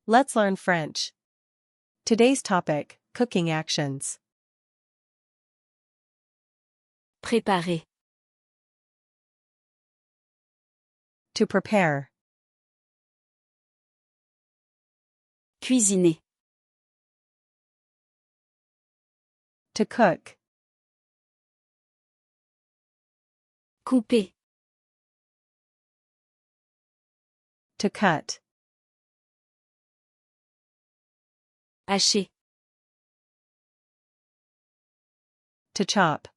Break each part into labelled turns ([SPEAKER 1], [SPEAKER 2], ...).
[SPEAKER 1] Let's learn French. Today's topic, cooking actions.
[SPEAKER 2] Préparer.
[SPEAKER 1] To prepare.
[SPEAKER 2] Cuisiner.
[SPEAKER 1] To cook.
[SPEAKER 2] Couper.
[SPEAKER 1] To cut.
[SPEAKER 2] Hacher.
[SPEAKER 1] To chop.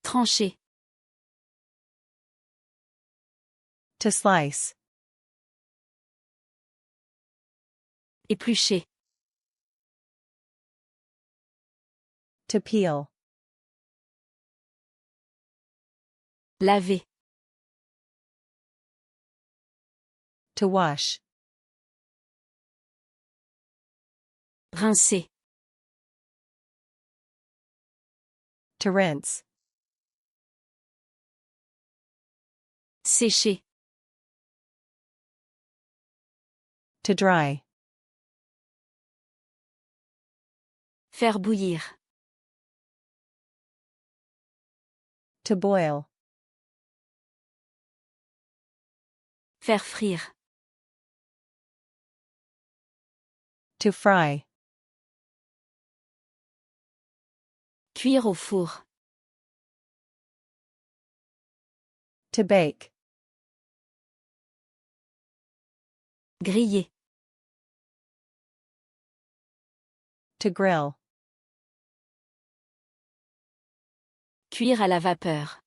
[SPEAKER 2] Trancher.
[SPEAKER 1] To slice.
[SPEAKER 2] Éplucher.
[SPEAKER 1] To peel.
[SPEAKER 2] Laver.
[SPEAKER 1] To wash.
[SPEAKER 2] Rincer.
[SPEAKER 1] To rinse.
[SPEAKER 2] Sécher.
[SPEAKER 1] To dry.
[SPEAKER 2] Faire bouillir.
[SPEAKER 1] To boil.
[SPEAKER 2] Faire frire.
[SPEAKER 1] To fry.
[SPEAKER 2] Cuire au four.
[SPEAKER 1] To bake.
[SPEAKER 2] Griller.
[SPEAKER 1] To grill.
[SPEAKER 2] Cuire à la vapeur.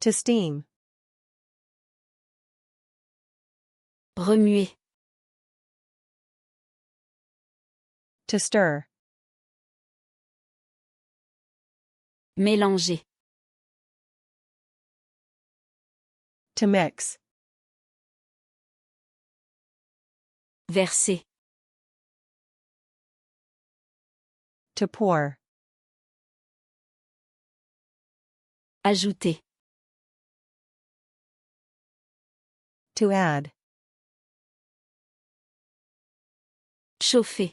[SPEAKER 1] To steam.
[SPEAKER 2] Remuer.
[SPEAKER 1] To stir.
[SPEAKER 2] Mélanger.
[SPEAKER 1] To mix.
[SPEAKER 2] Verser.
[SPEAKER 1] To pour.
[SPEAKER 2] Ajouter.
[SPEAKER 1] To add.
[SPEAKER 2] Chauffer.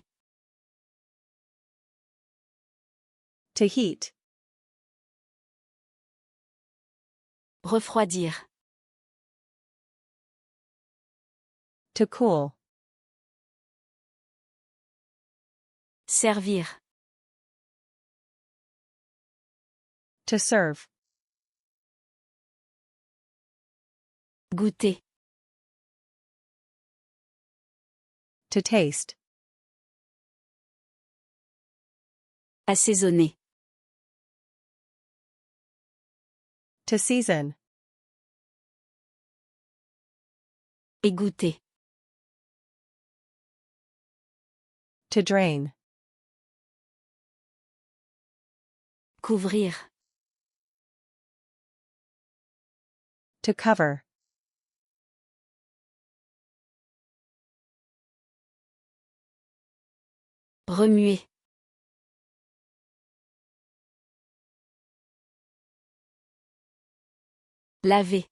[SPEAKER 1] To heat.
[SPEAKER 2] Refroidir.
[SPEAKER 1] To cool.
[SPEAKER 2] Servir.
[SPEAKER 1] To serve.
[SPEAKER 2] Goûter.
[SPEAKER 1] To taste.
[SPEAKER 2] Assaisonner.
[SPEAKER 1] To season.
[SPEAKER 2] Égoutter.
[SPEAKER 1] To drain.
[SPEAKER 2] Couvrir.
[SPEAKER 1] To cover.
[SPEAKER 2] Remuer. Laver.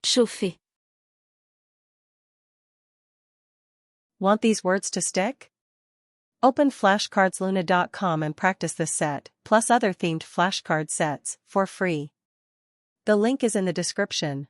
[SPEAKER 2] Chauffer.
[SPEAKER 1] Want these words to stick? Open FlashcardsLuna.com and practice this set, plus other themed flashcard sets, for free. The link is in the description.